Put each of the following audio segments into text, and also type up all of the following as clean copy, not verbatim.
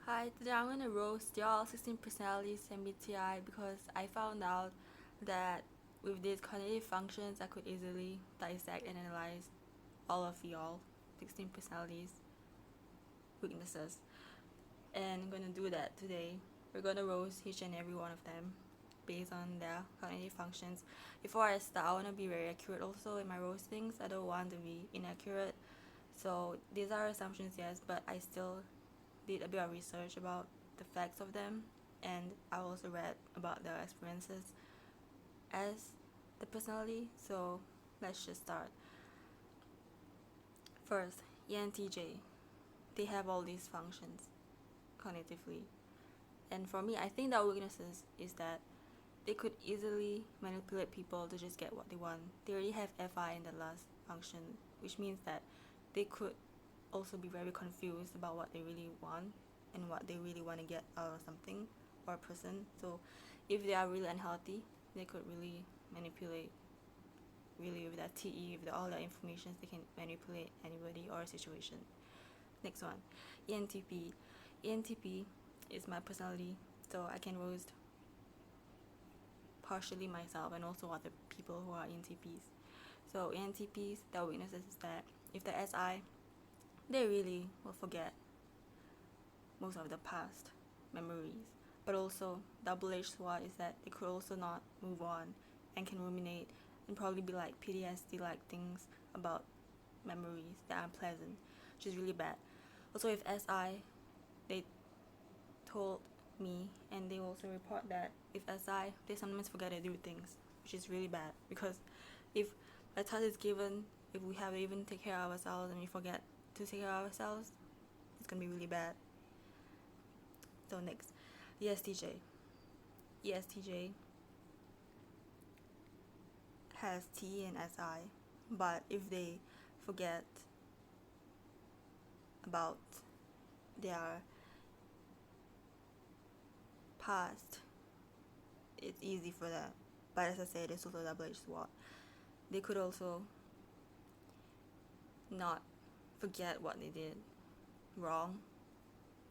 Hi, today I'm gonna roast y'all 16 personalities MBTI because I found out that with these cognitive functions I could easily dissect and analyze all of y'all 16 personalities weaknesses, and I'm gonna do that today. We're gonna roast each and every one of them based on their cognitive functions. Before I start, I want to be very accurate also in my roastings. I don't want to be inaccurate, so these are assumptions, yes, but I still did a bit of research about the facts of them, and I also read about their experiences as the personality. So let's just start. First, ENTJ. They have all these functions cognitively, and for me, I think their weaknesses is that they could easily manipulate people to just get what they want. They already have FI in the last function, which means that they could also be very confused about what they really want and what they really want to get out of something or a person. So if they are really unhealthy, they could really manipulate, really with that TE, with all the information, they can manipulate anybody or a situation. Next one, ENTP. ENTP is my personality, so I can roast partially myself and also other people who are ENTPs. So ENTPs, their weaknesses is that if they're SI, they really will forget most of the past memories. But also, double-edged sword is that they could also not move on and can ruminate and probably be like PTSD-like things about memories that are unpleasant, which is really bad. Also, if SI, they told me, and they also report that if SI, they sometimes forget to do things, which is really bad, because if a task is given, if we have to even take care of ourselves and we forget to take care of ourselves, it's gonna be really bad. So next, ESTJ. ESTJ has T and SI, but if they forget about their past, it's easy for them. But as I said, it's also a double-edged sword. They could also not forget what they did wrong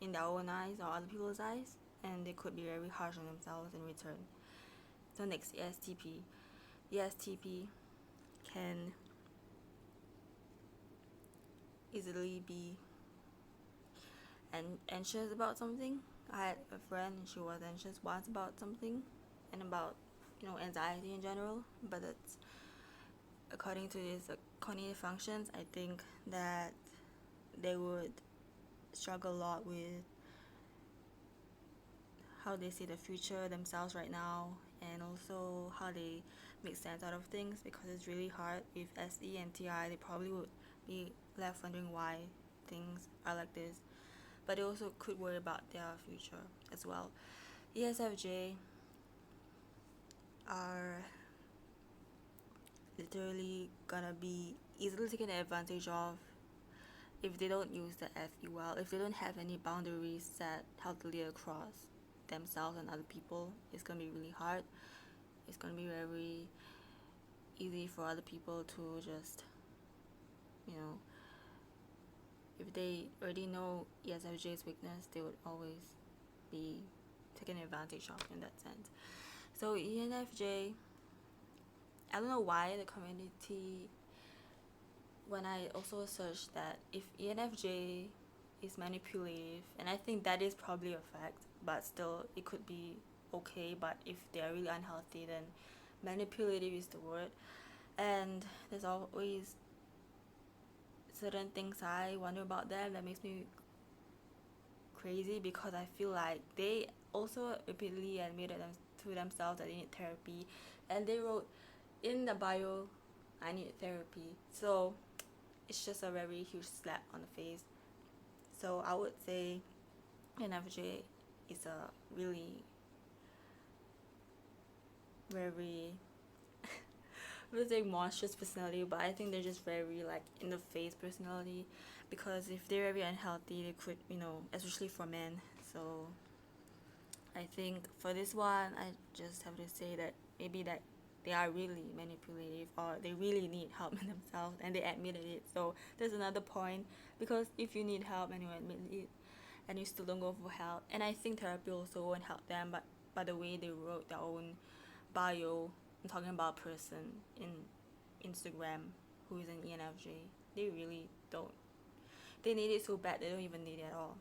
in their own eyes or other people's eyes, and they could be very harsh on themselves in return. So next, ESTP. ESTP can easily be anxious about something. I had a friend, she was anxious once about something and about anxiety in general, but it's according to these cognitive functions, I think that they would struggle a lot with how they see the future themselves right now, and also how they make sense out of things, because it's really hard. If SE and TI, they probably would be left wondering why things are like this, but they also could worry about their future as well. ESFJ are literally gonna be easily taken advantage of if they don't use the FE well, if they don't have any boundaries set healthily across themselves and other people. It's gonna be really hard. It's gonna be very easy for other people to just, if they already know ESFJ's weakness, they would always be taken advantage of in that sense. So ENFJ, I don't know why the community, when I also searched that if ENFJ is manipulative, and I think that is probably a fact, but still it could be okay. But if they are really unhealthy, then manipulative is the word. And there's always certain things I wonder about them that makes me crazy, because I feel like they also repeatedly admitted to themselves that they need therapy, and they wrote in the bio, I need therapy. So it's just a very huge slap on the face. So I would say NFJ is a really very I would say monstrous personality, but I think they're just very like in the face personality, because if they're very unhealthy, they could, especially for men. So I think for this one, I just have to say that maybe that they are really manipulative, or they really need help in themselves and they admitted it. So there's another point, because if you need help and you admit it, and you still don't go for help. And I think therapy also won't help them, but by the way they wrote their own bio, I'm talking about a person in Instagram who is an ENFJ. They really don't. They need it so bad they don't even need it at all.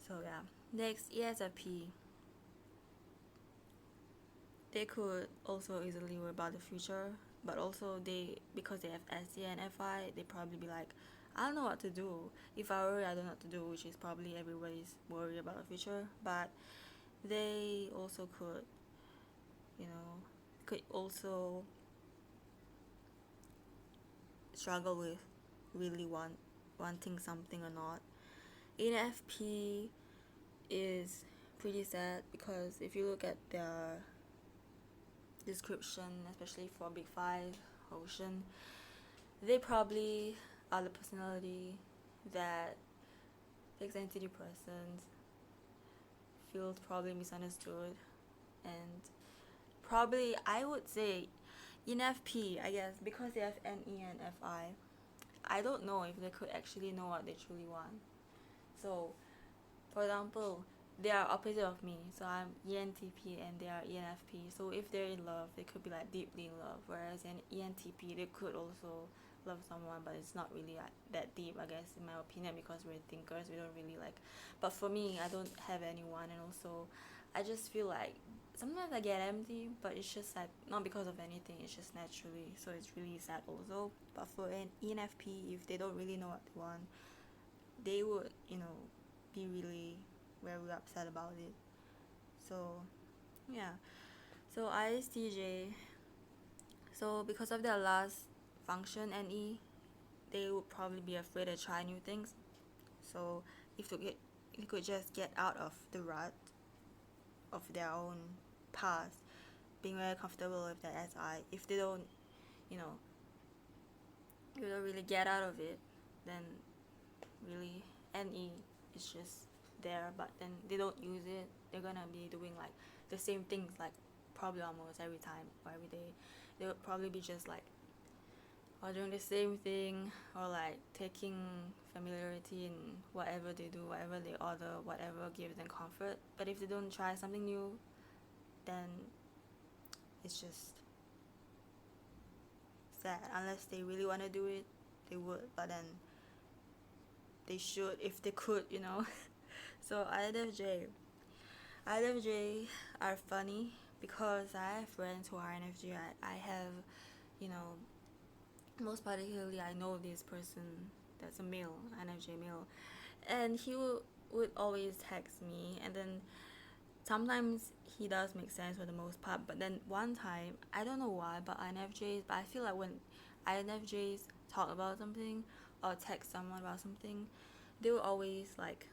So yeah. Next, ESFP. They could also easily worry about the future, but also because they have SC and FI, they probably be like, I don't know what to do. If I worry, I don't know what to do, which is probably everybody's worry about the future. But they also could also struggle with really wanting something or not. ENFP is pretty sad because if you look at their description, especially for Big Five, Ocean, they probably are the personality that takes antidepressants, feels probably misunderstood, and probably I would say ENFP, I guess, because they have NE and FI. I don't know if they could actually know what they truly want. So, for example, they are opposite of me. So I'm ENTP and they are ENFP. So if they're in love, they could be like deeply in love. Whereas an ENTP, they could also love someone, but it's not really that deep, I guess, in my opinion, because we're thinkers. We don't really like. But for me, I don't have anyone, and also, I just feel like sometimes I get empty, but it's just like not because of anything. It's just naturally. So it's really sad also. But for an ENFP, if they don't really know what they want, they would, be really very upset about it. So yeah. So ISTJ. So because of their last function NE, they would probably be afraid to try new things. So if they could just get out of the rut of their own past, being very comfortable with their SI. If they don't, you know, you don't really get out of it, then really NE is just there, but then they don't use it. They're gonna be doing like the same things like probably almost every time or every day. They would probably be just like or doing the same thing, or like taking familiarity in whatever they do, whatever they order, whatever gives them comfort. But if they don't try something new, then it's just sad. Unless they really want to do it, they would, but then they should if they could, So INFJ are funny because I have friends who are INFJ. I have, most particularly I know this person that's a male, INFJ male, and he would always text me, and then sometimes he does make sense for the most part, but then one time, I don't know why, but I feel like when INFJs talk about something or text someone about something, they will always like,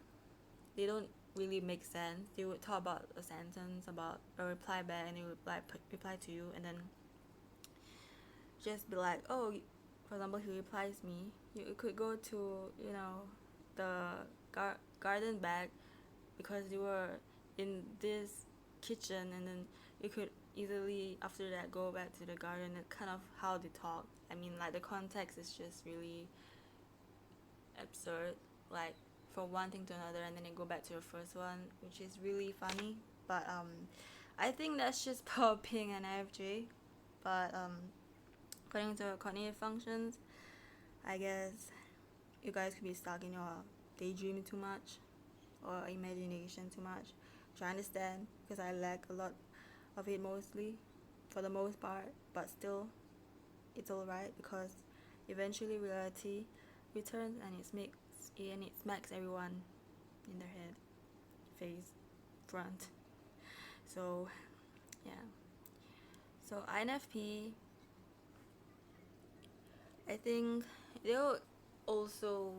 they don't really make sense. They would talk about a sentence, about a reply back, and they would reply to you, and then just be like, oh, for example, he replies me, you could go to, the garden back because you were in this kitchen, and then you could easily after that go back to the garden. That's kind of how they talk. I mean, like, the context is just really absurd, like from one thing to another, and then they go back to the first one, which is really funny. But I think that's just part of being an IFJ. But according to cognitive functions, I guess you guys could be stuck in your daydreaming too much or imagination too much, which I understand because I lack a lot of it mostly, for the most part, but still, it's alright because eventually reality returns and it smacks everyone in their head, face, front. So, yeah. So INFP, I think they'll also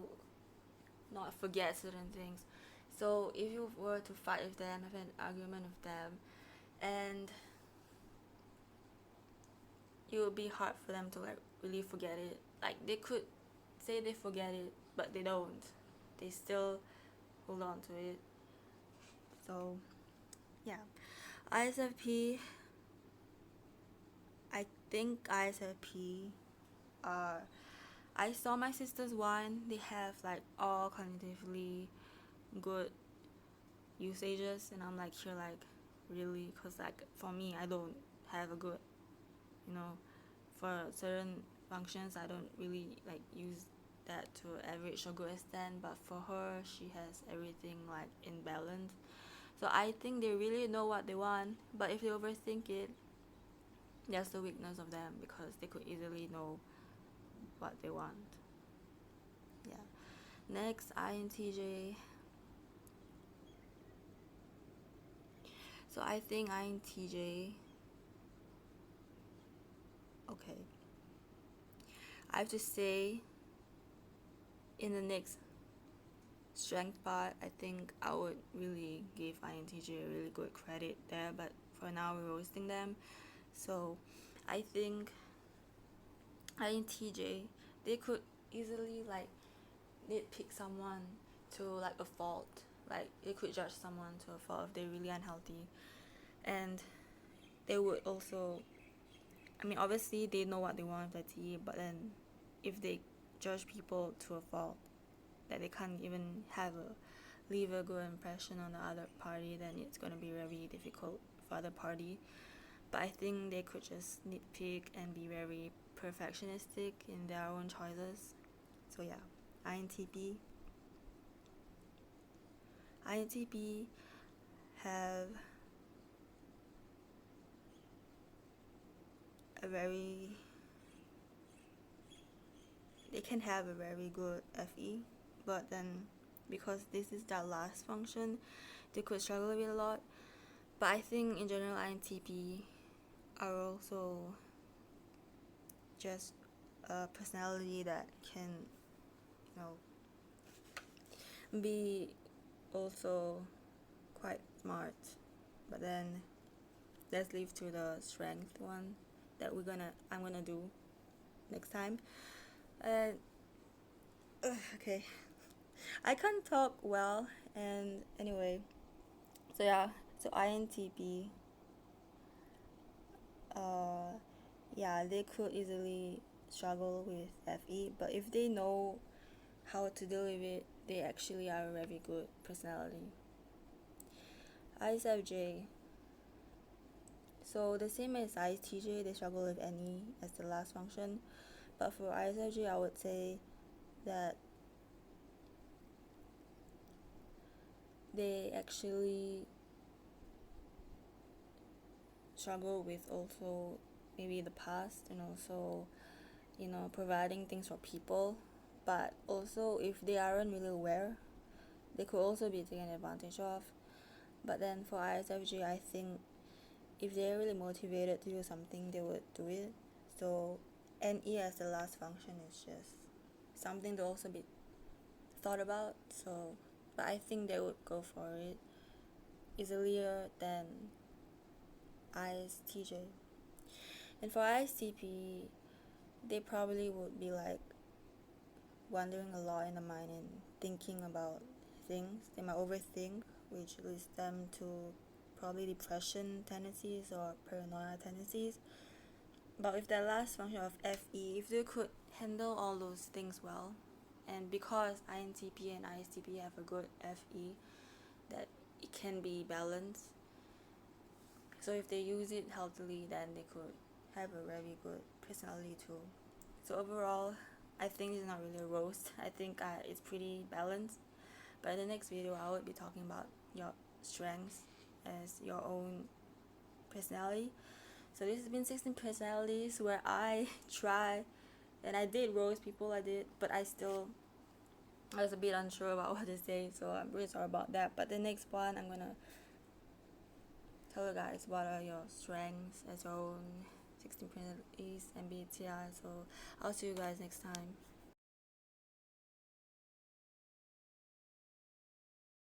not forget certain things. So if you were to fight with them, have an argument with them, and it would be hard for them to like really forget it. Like, they could say they forget it, but they don't. They still hold on to it. So yeah. ISFP, I think ISFP I saw my sister's one. They have like all cognitively good usages, and I'm like, you're like, really? Because like for me, I don't have a good, you know, for certain functions I don't really like use that to average or good extent, but for her she has everything like in balance. So I think they really know what they want, but if they overthink it, that's the weakness of them, because they could easily know what they want. Yeah. Next, INTJ. So I think INTJ, okay, I have to say, in the next strength part, I think I would really give INTJ a really good credit there, but for now we're roasting them. So I think INTJ, they could easily like nitpick someone to like a fault. Like they could judge someone to a fault if they're really unhealthy. And they would also, I mean, obviously they know what they want with their tea, but then if they judge people to a fault, that they can't even leave a good impression on the other party, then it's going to be very difficult for the other party. But I think they could just nitpick and be very perfectionistic in their own choices. So yeah, INTP. INTP have they can have a very good FE, but then because this is their last function, they could struggle with it a lot. But I think in general INTP are also just a personality that can, be also quite smart. But then let's leave to the strength one that I'm gonna do next time. Okay, I can't talk well, and anyway, so yeah, so INTP, yeah, they could easily struggle with FE, but if they know how to deal with it, they actually are a very good personality. Isfj, so the same as ISTJ, they struggle with any as the last function, but for ISFJ, I would say that they actually struggle with also maybe the past, and also, providing things for people. But also, if they aren't really aware, they could also be taken advantage of. But then for ISFJ, I think if they're really motivated to do something, they would do it. So NE as the last function is just something to also be thought about. So, but I think they would go for it easier than ISTJ. And for ISTP, they probably would be like wandering a lot in the mind and thinking about things. They might overthink, which leads them to probably depression tendencies or paranoia tendencies. But with that last function of FE, if they could handle all those things well, and because INTP and ISTP have a good FE, that it can be balanced. So if they use it healthily, then they could have a very good personality too. So overall, I think it's not really a roast. I think it's pretty balanced. But in the next video, I will be talking about your strengths as your own personality. So this has been 16 personalities where I try, and I did roast people, but I was a bit unsure about what to say, so I'm really sorry about that. But the next one, I'm gonna tell you guys what are your strengths as your own 16 personalities, Mbti. So I'll see you guys next time.